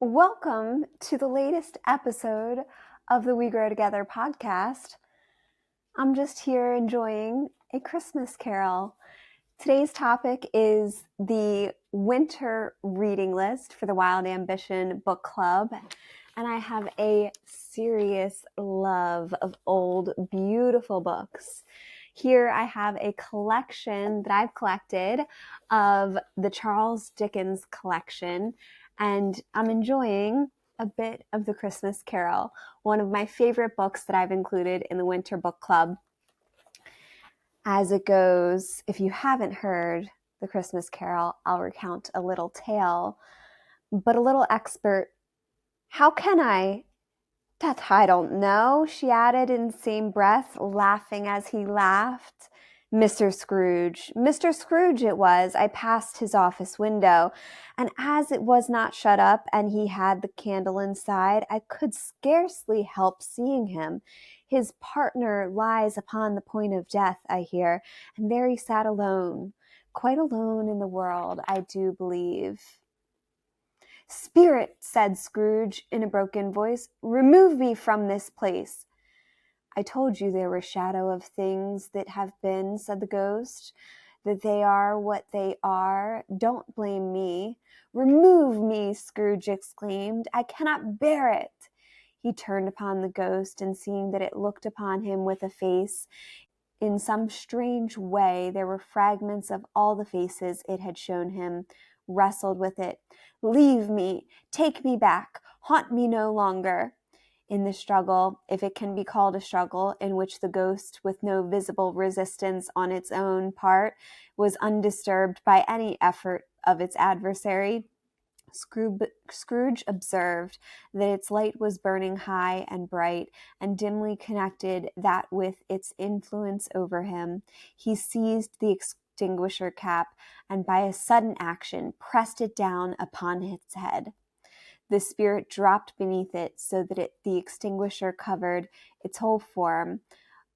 Welcome to the latest episode of the We Grow Together podcast. I'm just here enjoying a Christmas carol. Today's topic is the winter reading list for the Wild Ambition Book Club. And I have a serious love of old, beautiful books. Here I have a collection that I've collected of the Charles Dickens collection, and I'm enjoying a bit of the Christmas Carol, one of my favorite books that I've included in the Winter Book Club. As it goes, if you haven't heard the Christmas Carol, I'll recount a little tale, but a little expert. How can I? That I don't know, she added in the same breath, laughing as he laughed. Mr. Scrooge it was. I passed his office window, and as it was not shut up and he had the candle inside, I could scarcely help seeing him. His partner lies upon the point of death, I hear, and there he sat alone, quite alone in the world, I do believe. Spirit, said Scrooge in a broken voice, remove me from this place. I told you there were shadow of things that have been, said the ghost, that they are what they are. Don't blame me. Remove me, Scrooge exclaimed. I cannot bear it. He turned upon the ghost, and seeing that it looked upon him with a face, in some strange way there were fragments of all the faces it had shown him, wrestled with it. Leave me, take me back, haunt me no longer. In the struggle, if it can be called a struggle, in which the ghost, with no visible resistance on its own part, was undisturbed by any effort of its adversary, Scrooge observed that its light was burning high and bright, and dimly connected that with its influence over him. He seized the extinguisher cap, and by a sudden action pressed it down upon its head. The spirit dropped beneath it, so that the extinguisher covered its whole form.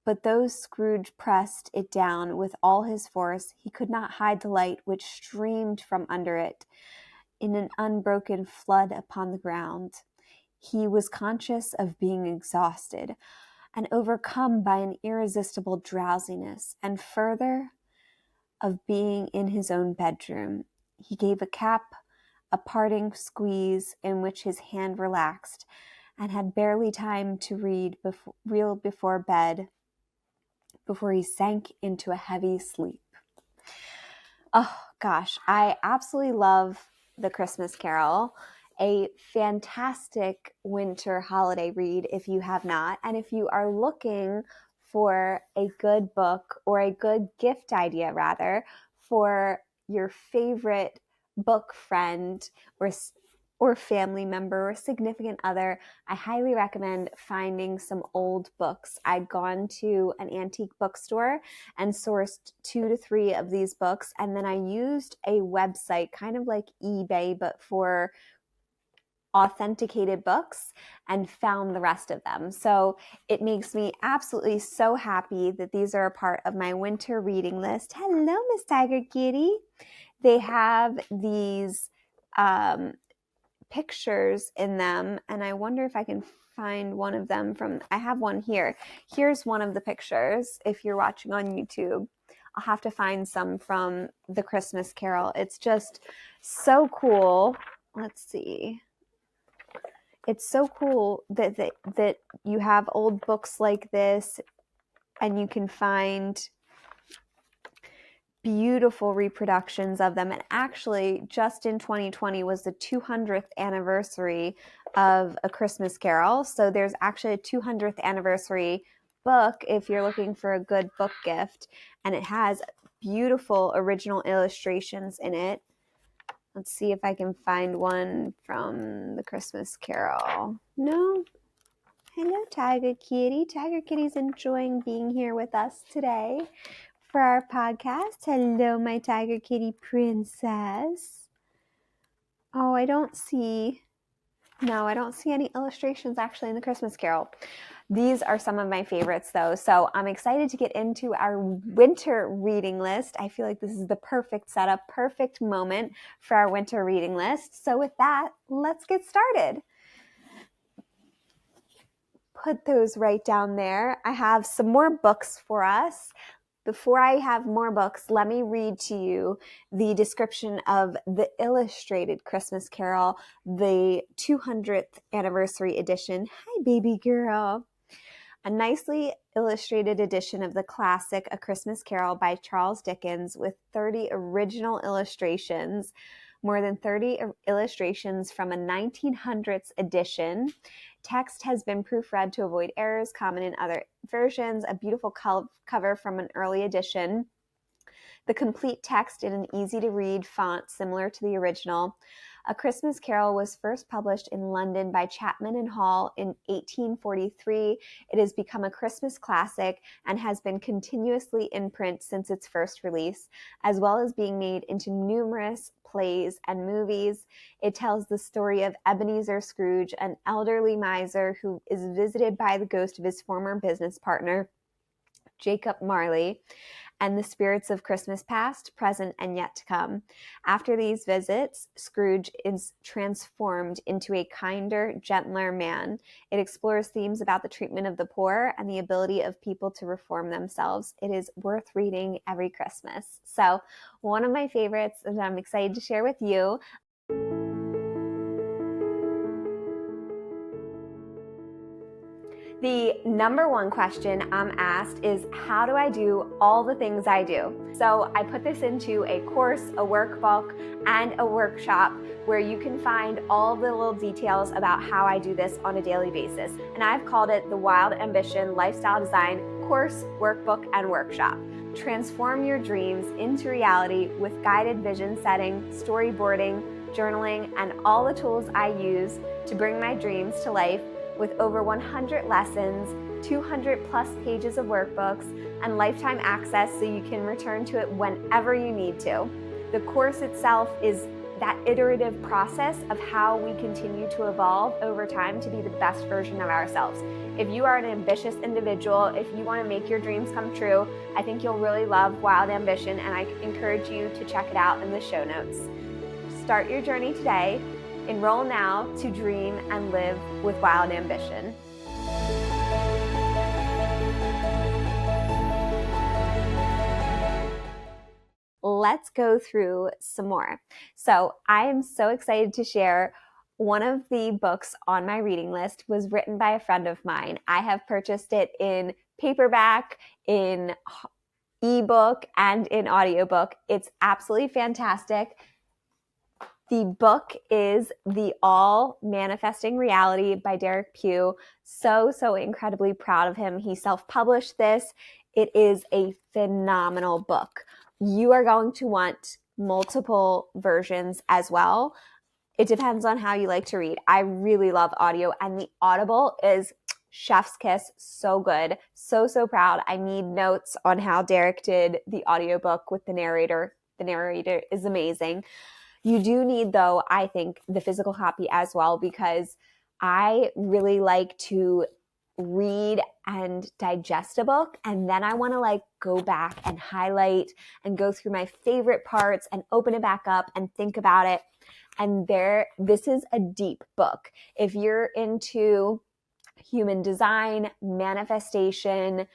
But though Scrooge pressed it down with all his force, he could not hide the light which streamed from under it in an unbroken flood upon the ground. He was conscious of being exhausted and overcome by an irresistible drowsiness, and further, of being in his own bedroom. He gave a cap a parting squeeze in which his hand relaxed, and had barely time to reel before bed before he sank into a heavy sleep. Oh gosh, I absolutely love The Christmas Carol. A fantastic winter holiday read if you have not. And if you are looking for a good book, or a good gift idea rather, for your favorite book friend or family member or significant other, I highly recommend finding some old books. I'd gone to an antique bookstore and sourced 2 to 3 of these books, and then I used a website, kind of like eBay, but for authenticated books, and found the rest of them. So it makes me absolutely so happy that these are a part of my winter reading list. Hello, Miss Tiger Kitty. They have these pictures in them, and I wonder if I can find one of them I have one here. Here's one of the pictures. If you're watching on YouTube, I'll have to find some from The Christmas Carol. It's just so cool. Let's see. It's so cool that you have old books like this, and you can find beautiful reproductions of them. And actually, just in 2020 was the 200th anniversary of A Christmas Carol. So there's actually a 200th anniversary book if you're looking for a good book gift. And it has beautiful original illustrations in it. Let's see if I can find one from The Christmas Carol. No? Hello, Tiger Kitty. Tiger Kitty's enjoying being here with us today for our podcast. Hello, my Tiger Kitty princess. Oh, I don't see any illustrations actually in The Christmas Carol. These are some of my favorites though, so I'm excited to get into our winter reading list. I feel like this is the perfect setup, perfect moment for our winter reading list. So with that, let's get started. Put those right down there. I have some more books for us. Before I have more books, let me read to you the description of the illustrated Christmas Carol, the 200th anniversary edition. Hi, baby girl. A nicely illustrated edition of the classic A Christmas Carol by Charles Dickens with 30 original illustrations, more than 30 illustrations from a 1900s edition. Text has been proofread to avoid errors common in other versions, a beautiful cover from an early edition, the complete text in an easy-to-read font similar to the original. A Christmas Carol was first published in London by Chapman and Hall in 1843. It has become a Christmas classic and has been continuously in print since its first release, as well as being made into numerous plays and movies. It tells the story of Ebenezer Scrooge, an elderly miser who is visited by the ghost of his former business partner, Jacob Marley, and the spirits of Christmas past, present, and yet to come. After these visits, Scrooge is transformed into a kinder, gentler man. It explores themes about the treatment of the poor and the ability of people to reform themselves. It is worth reading every Christmas. So, one of my favorites that I'm excited to share with you. The number one question I'm asked is, how do I do all the things I do? So I put this into a course, a workbook, and a workshop where you can find all the little details about how I do this on a daily basis. And I've called it the Wild Ambition Lifestyle Design Course, Workbook, and Workshop. Transform your dreams into reality with guided vision setting, storyboarding, journaling, and all the tools I use to bring my dreams to life, with over 100 lessons, 200 plus pages of workbooks, and lifetime access so you can return to it whenever you need to. The course itself is that iterative process of how we continue to evolve over time to be the best version of ourselves. If you are an ambitious individual, if you want to make your dreams come true, I think you'll really love Wild Ambition, and I encourage you to check it out in the show notes. Start your journey today. Enroll now to dream and live with wild ambition. Let's go through some more. So I am so excited to share one of the books on my reading list was written by a friend of mine. I have purchased it in paperback, in ebook, and in audiobook. It's absolutely fantastic. The book is The All Manifesting Reality by Derek Pugh. So incredibly proud of him. He self-published this. It is a phenomenal book. You are going to want multiple versions as well. It depends on how you like to read. I really love audio, and the Audible is chef's kiss. So good. So proud. I need notes on how Derek did the audiobook with the narrator. The narrator is amazing. You do need, though, I think, the physical copy as well, because I really like to read and digest a book, and then I want to go back and highlight and go through my favorite parts and open it back up and think about it. And this is a deep book. If you're into human design, manifestation,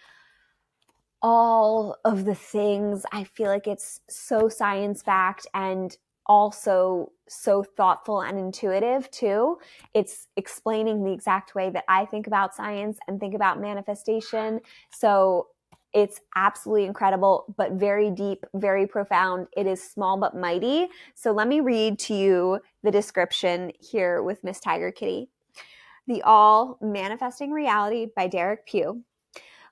all of the things, I feel like it's so science-backed and also so thoughtful and intuitive too. It's explaining the exact way that I think about science and think about manifestation. So it's absolutely incredible, but very deep, very profound. It is small but mighty. So let me read to you the description here with Miss Tiger Kitty. The All Manifesting Reality by Derek Pugh.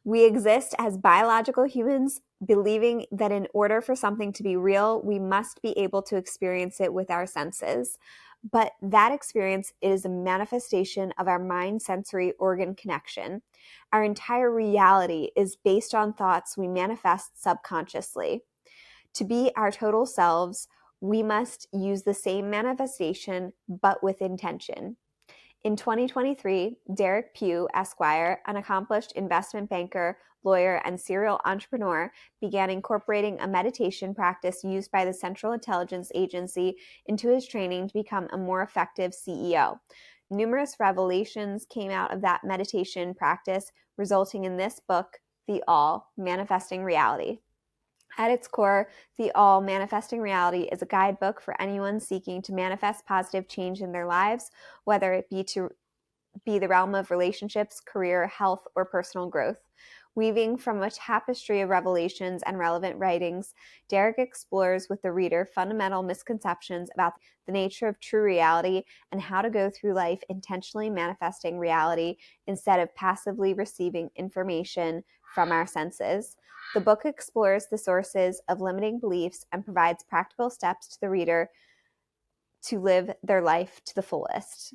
We exist as biological humans, believing that in order for something to be real, we must be able to experience it with our senses. But that experience is a manifestation of our mind-sensory organ connection. Our entire reality is based on thoughts we manifest subconsciously. To be our total selves, we must use the same manifestation, but with intention. In 2023, Derek Pugh, Esquire, an accomplished investment banker, lawyer, and serial entrepreneur, began incorporating a meditation practice used by the Central Intelligence Agency into his training to become a more effective CEO. Numerous revelations came out of that meditation practice, resulting in this book, The All, Manifesting Reality. At its core, The All, Manifesting Reality is a guidebook for anyone seeking to manifest positive change in their lives, whether it be the realm of relationships, career, health, or personal growth. Weaving from a tapestry of revelations and relevant writings, Derek explores with the reader fundamental misconceptions about the nature of true reality and how to go through life intentionally manifesting reality instead of passively receiving information from our senses. The book explores the sources of limiting beliefs and provides practical steps to the reader to live their life to the fullest.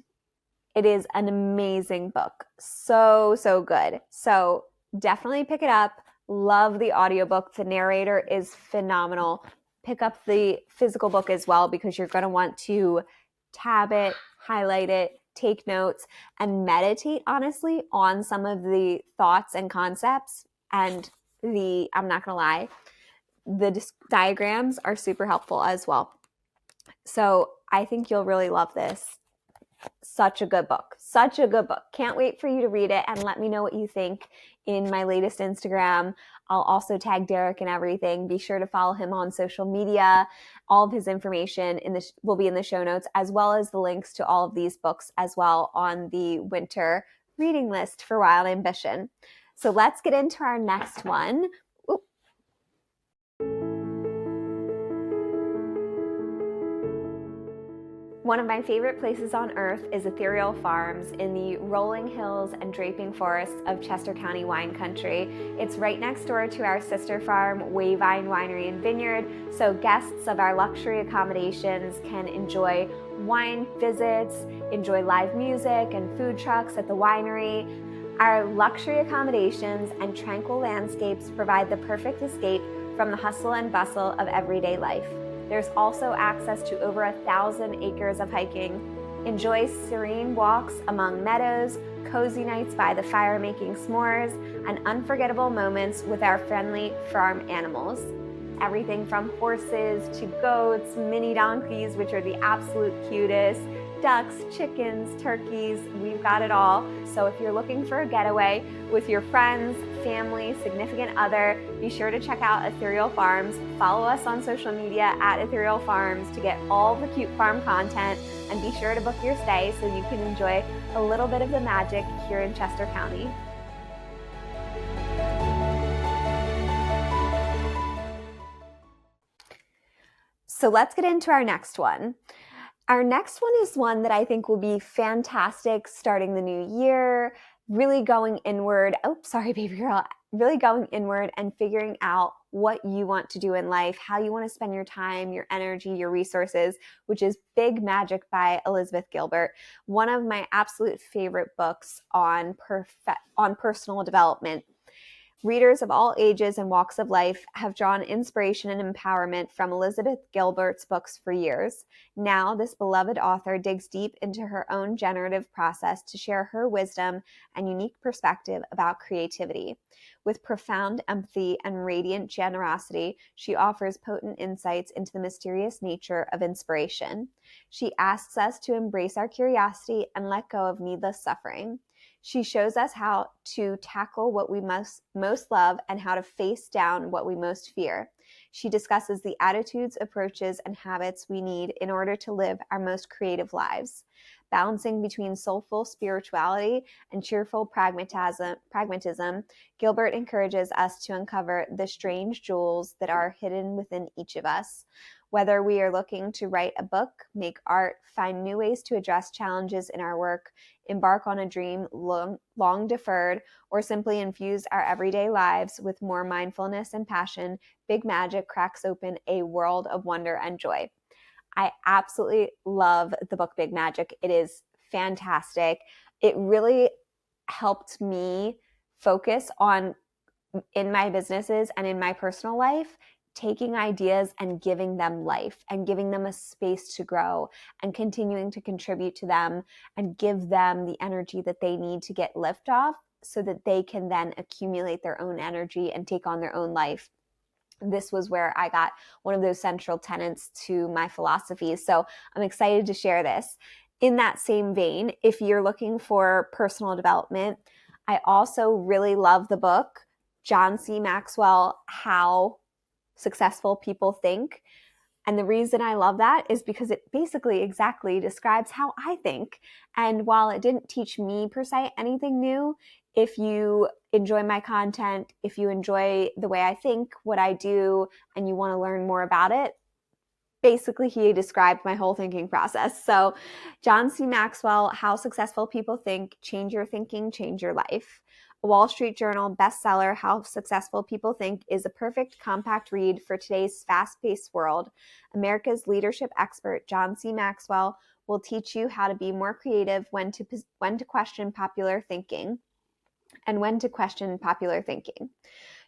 It is an amazing book. So good. So definitely pick it up. Love the audiobook. The narrator is phenomenal. Pick up the physical book as well because you're going to want to tab it, highlight it, take notes, and meditate, honestly, on some of the thoughts and concepts. And I'm not going to lie, the diagrams are super helpful as well. So I think you'll really love this. Such a good book. Such a good book. Can't wait for you to read it and let me know what you think in my latest Instagram. I'll also tag Derek and everything. Be sure to follow him on social media. All of his information will be in the show notes, as well as the links to all of these books as well on the winter reading list for Wild Ambition. So let's get into our next one. One of my favorite places on earth is Ethereal Farms in the rolling hills and draping forests of Chester County wine country. It's right next door to our sister farm, Wayvine Winery and Vineyard, so guests of our luxury accommodations can enjoy wine visits, enjoy live music and food trucks at the winery. Our luxury accommodations and tranquil landscapes provide the perfect escape from the hustle and bustle of everyday life. There's also access to over 1,000 acres of hiking. Enjoy serene walks among meadows, cozy nights by the fire making s'mores, and unforgettable moments with our friendly farm animals. Everything from horses to goats, mini donkeys, which are the absolute cutest, ducks, chickens, turkeys, we've got it all. So if you're looking for a getaway with your friends, family, significant other, be sure to check out Ethereal Farms. Follow us on social media at Ethereal Farms to get all the cute farm content, and be sure to book your stay so you can enjoy a little bit of the magic here in Chester County. So let's get into our next one. Our next one is one that I think will be fantastic starting the new year, really going inward. Oh, sorry, baby girl. Really going inward and figuring out what you want to do in life, how you want to spend your time, your energy, your resources, which is Big Magic by Elizabeth Gilbert. One of my absolute favorite books on personal development. Readers of all ages and walks of life have drawn inspiration and empowerment from Elizabeth Gilbert's books for years. Now, this beloved author digs deep into her own generative process to share her wisdom and unique perspective about creativity. With profound empathy and radiant generosity, she offers potent insights into the mysterious nature of inspiration. She asks us to embrace our curiosity and let go of needless suffering. She shows us how to tackle what we most love and how to face down what we most fear. She discusses the attitudes, approaches, and habits we need in order to live our most creative lives. Balancing between soulful spirituality and cheerful pragmatism, Gilbert encourages us to uncover the strange jewels that are hidden within each of us. Whether we are looking to write a book, make art, find new ways to address challenges in our work, embark on a dream long deferred, or simply infuse our everyday lives with more mindfulness and passion, Big Magic cracks open a world of wonder and joy. I absolutely love the book Big Magic. It is fantastic. It really helped me focus on, in my businesses and in my personal life, taking ideas and giving them life and giving them a space to grow and continuing to contribute to them and give them the energy that they need to get liftoff so that they can then accumulate their own energy and take on their own life. This was where I got one of those central tenets to my philosophy. So I'm excited to share this. In that same vein, if you're looking for personal development, I also really love the book, John C. Maxwell, How Successful People Think. And the reason I love that is because it basically exactly describes how I think. And while it didn't teach me per se anything new, if you enjoy my content, if you enjoy the way I think, what I do, and you want to learn more about it, basically he described my whole thinking process. So John C. Maxwell, How Successful People Think, Change Your Thinking, Change Your Life. A Wall Street Journal bestseller, How Successful People Think, is a perfect compact read for today's fast-paced world. America's leadership expert, John C. Maxwell, will teach you how to be more creative, when to question popular thinking, and when to question popular thinking.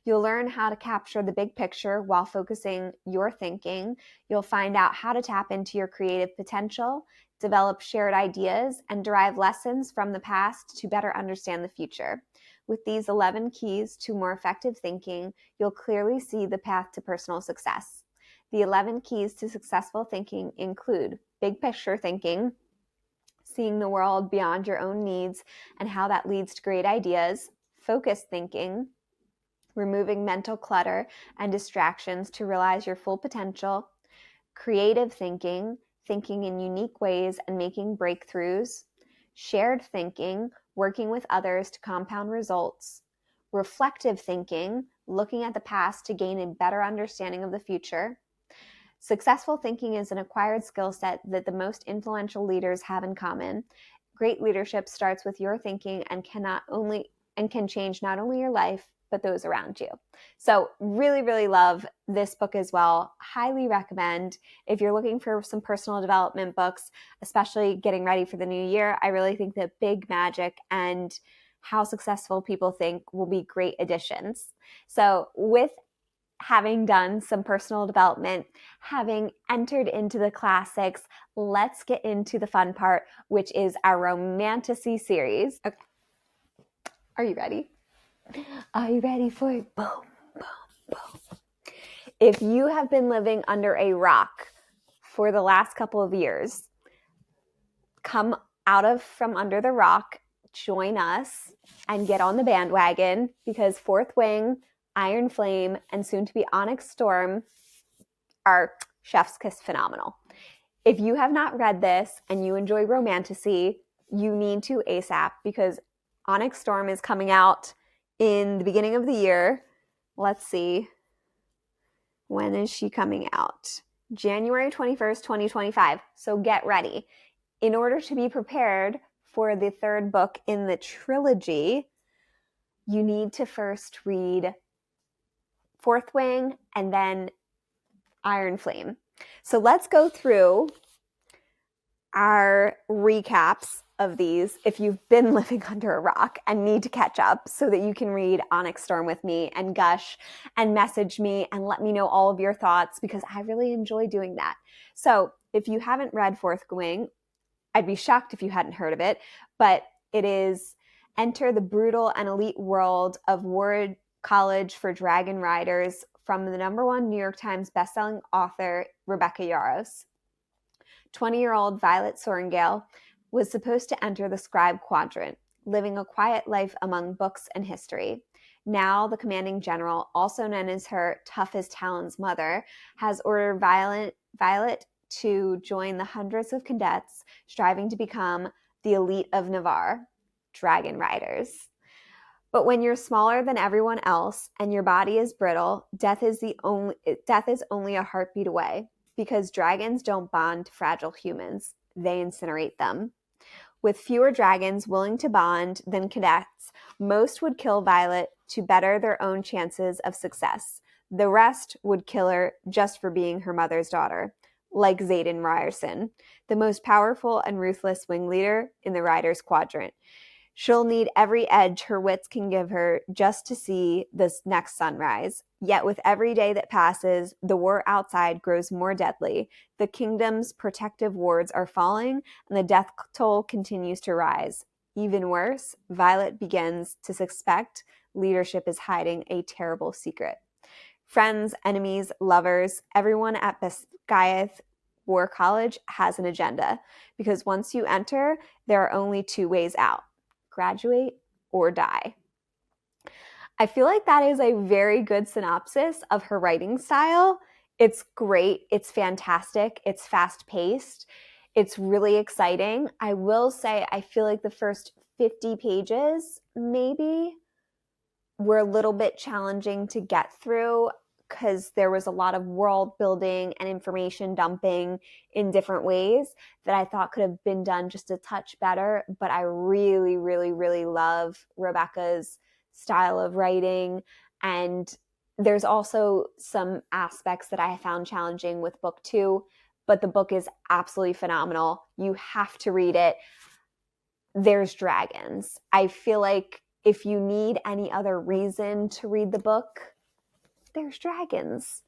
You'll learn how to capture the big picture while focusing your thinking. You'll find out how to tap into your creative potential, develop shared ideas, and derive lessons from the past to better understand the future. With these 11 keys to more effective thinking, you'll clearly see the path to personal success. The 11 keys to successful thinking include big picture thinking, seeing the world beyond your own needs and how that leads to great ideas, focused thinking, removing mental clutter and distractions to realize your full potential, creative thinking, thinking in unique ways and making breakthroughs, shared thinking, working with others to compound results, reflective thinking, looking at the past to gain a better understanding of the future. Successful thinking is an acquired skill set that the most influential leaders have in common. Great leadership starts with your thinking and can change not only your life, but those around you. So really, really love this book as well. Highly recommend. If you're looking for some personal development books, especially getting ready for the new year, I really think that Big Magic and How Successful People Think will be great additions. So with having done some personal development, having entered into the classics, let's get into the fun part, which is our romantasy series. Okay. Are you ready? Are you ready for it? Boom, boom, boom. If you have been living under a rock for the last couple of years, come from under the rock, join us, and get on the bandwagon, because Fourth Wing, Iron Flame, and soon to be Onyx Storm are chef's kiss phenomenal. If you have not read this and you enjoy romantasy, you need to ASAP, because Onyx Storm is coming out in the beginning of the year. Let's see. When is she coming out? January 21st, 2025. So get ready. In order to be prepared for the third book in the trilogy, you need to first read Fourth Wing and then Iron Flame. So let's go through our recaps of these if you've been living under a rock and need to catch up, so that you can read Onyx Storm with me and gush and message me and let me know all of your thoughts, because I really enjoy doing that. So if you haven't read Fourth Wing, I'd be shocked if you hadn't heard of it, but it is enter the brutal and elite world of Ward College for Dragon Riders from the #1 New York Times bestselling author Rebecca Yarros. 20-year-old Violet Sorrengail was supposed to enter the scribe quadrant, living a quiet life among books and history. Now, the commanding general, also known as her tough-as-Talon's mother, has ordered Violet to join the hundreds of cadets striving to become the elite of Navarre, dragon riders. But when you're smaller than everyone else and your body is brittle, death is only a heartbeat away, because dragons don't bond to fragile humans. They incinerate them. With fewer dragons willing to bond than cadets, most would kill Violet to better their own chances of success. The rest would kill her just for being her mother's daughter, like Xaden Ryerson, the most powerful and ruthless wing leader in the Riders Quadrant. She'll need every edge her wits can give her just to see this next sunrise. Yet with every day that passes, the war outside grows more deadly. The kingdom's protective wards are falling, and the death toll continues to rise. Even worse, Violet begins to suspect leadership is hiding a terrible secret. Friends, enemies, lovers, everyone at Basgiath War College has an agenda, because once you enter, there are only two ways out: graduate or die. I feel like that is a very good synopsis of her writing style. It's great. It's fantastic. It's fast-paced. It's really exciting. I will say I feel like the first 50 pages maybe were a little bit challenging to get through because there was a lot of world building and information dumping in different ways that I thought could have been done just a touch better. But I really, really, really love Rebecca's style of writing. And there's also some aspects that I found challenging with book 2, but the book is absolutely phenomenal. You have to read it. There's dragons. I feel like if you need any other reason to read the book, there's dragons.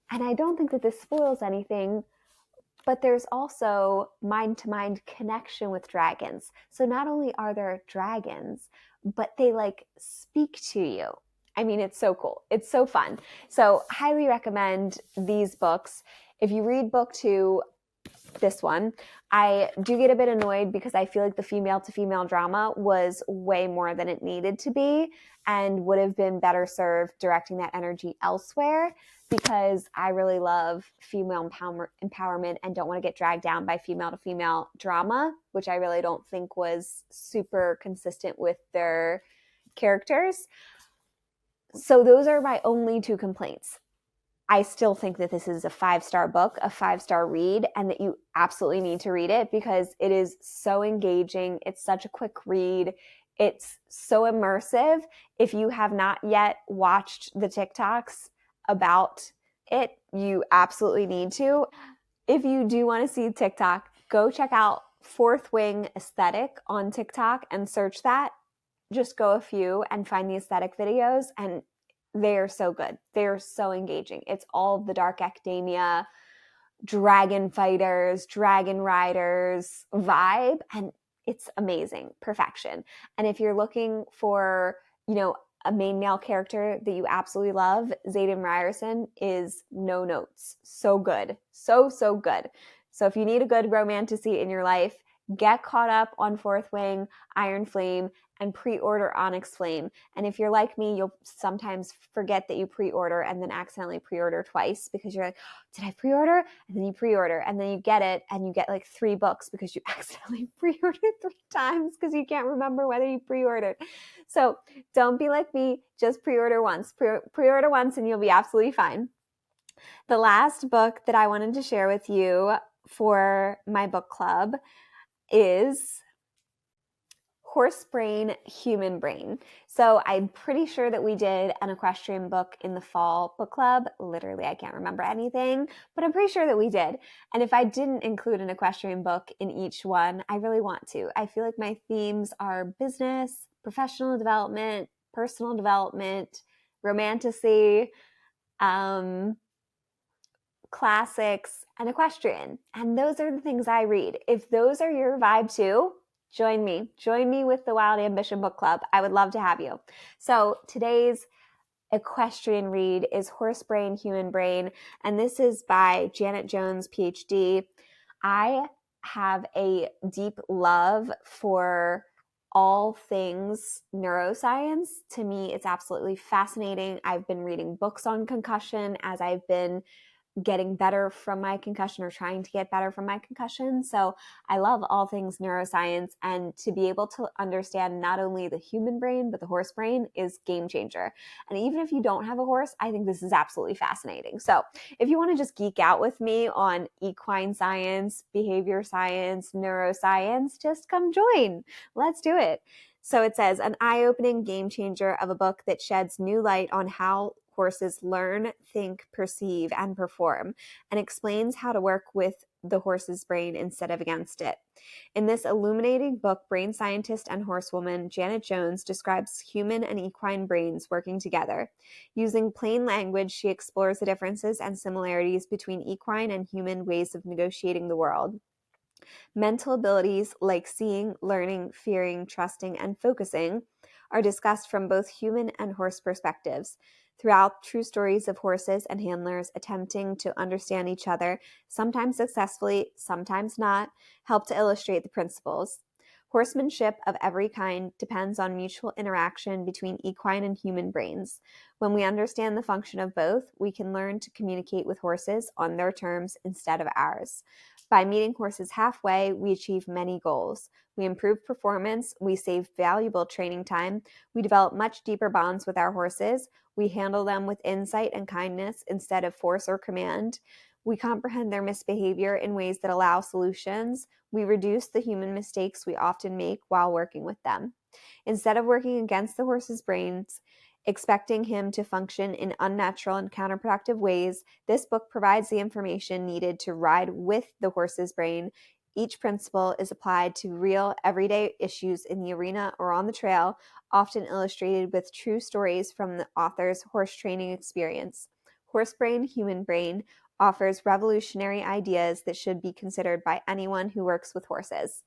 And I don't think that this spoils anything, but there's also mind-to-mind connection with dragons. So not only are there dragons, but they like speak to you. I mean, it's so cool. It's so fun. So highly recommend these books. If you read book 2, this one, I do get a bit annoyed because I feel like the female-to-female drama was way more than it needed to be and would have been better served directing that energy elsewhere, because I really love female empowerment and don't want to get dragged down by female-to-female drama, which I really don't think was super consistent with their characters. So those are my only 2 complaints. I still think that this is a 5-star book, a 5-star read, and that you absolutely need to read it because it is so engaging. It's such a quick read. It's so immersive. If you have not yet watched the TikToks about it, you absolutely need to. If you do want to see TikTok, go check out Fourth Wing Aesthetic on TikTok and search that. Just go a few and find the aesthetic videos, and they are so good. They are so engaging. It's all of the dark academia, dragon fighters, dragon riders vibe, and it's amazing. Perfection. And if you're looking for, a main male character that you absolutely love, Xaden Ryerson is no notes. So good. So, so good. So if you need a good romantasy in your life, get caught up on Fourth Wing, Iron Flame, and pre-order Onyx Flame. And if you're like me, you'll sometimes forget that you pre-order and then accidentally pre-order twice because you're like, did I pre-order? And then you pre-order and then you get it and you get like 3 books because you accidentally pre-ordered 3 times because you can't remember whether you pre-ordered. So don't be like me, just pre-order once. Pre-order once and you'll be absolutely fine. The last book that I wanted to share with you for my book club is Horse Brain, Human Brain. So I'm pretty sure that we did an equestrian book in the fall book club. Literally, I can't remember anything, but I'm pretty sure that we did. And if I didn't include an equestrian book in each one, I really want to. I feel like my themes are business, professional development, personal development, romantasy, classics, and equestrian. And those are the things I read. If those are your vibe too, join me. Join me with the Wild Ambition Book Club. I would love to have you. So today's equestrian read is Horse Brain, Human Brain, and this is by Janet Jones, PhD. I have a deep love for all things neuroscience. To me, it's absolutely fascinating. I've been reading books on concussion as I've been getting better from my concussion or trying to get better from my concussion. So I love all things neuroscience, and to be able to understand not only the human brain, but the horse brain is game changer. And even if you don't have a horse, I think this is absolutely fascinating. So if you want to just geek out with me on equine science, behavior science, neuroscience, just come join. Let's do it. So it says, an eye-opening game changer of a book that sheds new light on how horses learn, think, perceive, and perform, and explains how to work with the horse's brain instead of against it. In this illuminating book, brain scientist and horsewoman Janet Jones describes human and equine brains working together. Using plain language, she explores the differences and similarities between equine and human ways of negotiating the world. Mental abilities like seeing, learning, fearing, trusting, and focusing are discussed from both human and horse perspectives. Throughout, true stories of horses and handlers attempting to understand each other, sometimes successfully, sometimes not, help to illustrate the principles. Horsemanship of every kind depends on mutual interaction between equine and human brains. When we understand the function of both, we can learn to communicate with horses on their terms instead of ours. By meeting horses halfway, we achieve many goals. We improve performance, we save valuable training time, we develop much deeper bonds with our horses, we handle them with insight and kindness instead of force or command, we comprehend their misbehavior in ways that allow solutions, we reduce the human mistakes we often make while working with them. Instead of working against the horse's brains, expecting him to function in unnatural and counterproductive ways, this book provides the information needed to ride with the horse's brain. Each principle is applied to real, everyday issues in the arena or on the trail, often illustrated with true stories from the author's horse training experience. Horse Brain, Human Brain offers revolutionary ideas that should be considered by anyone who works with horses.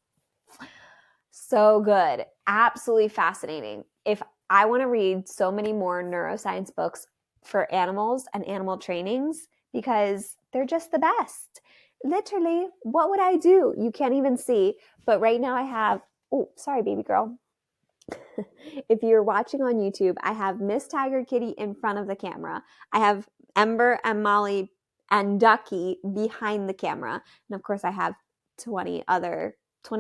So good. Absolutely fascinating. If I want to read so many more neuroscience books for animals and animal trainings because they're just the best. Literally, what would I do? You can't even see. But right now I have, oh, sorry, baby girl. If you're watching on YouTube, I have Miss Tiger Kitty in front of the camera. I have Ember and Molly and Ducky behind the camera. And of course, I have 20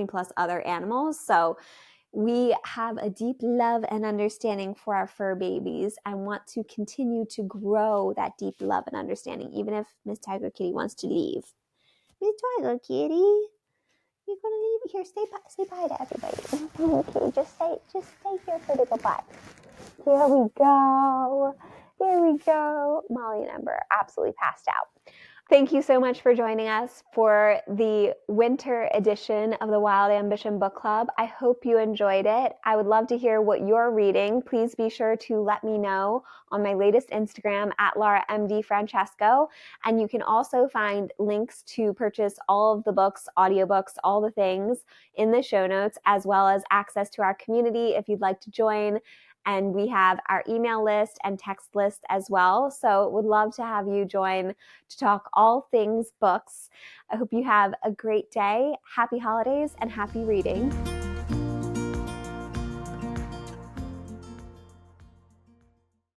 plus other animals. So we have a deep love and understanding for our fur babies and want to continue to grow that deep love and understanding, even if Miss Tiger Kitty wants to leave. Miss Tiger Kitty, you're gonna leave here. Say bye to everybody. Okay, just stay here for a little bit. Here we go. There we go. Molly and Ember absolutely passed out. Thank you so much for joining us for the winter edition of the Wild Ambition Book Club. I hope you enjoyed it. I would love to hear what you're reading. Please be sure to let me know on my latest Instagram at LauraMDFrancesco. And you can also find links to purchase all of the books, audiobooks, all the things in the show notes, as well as access to our community if you'd like to join. And we have our email list and text list as well. So would love to have you join to talk all things books. I hope you have a great day, happy holidays, and happy reading.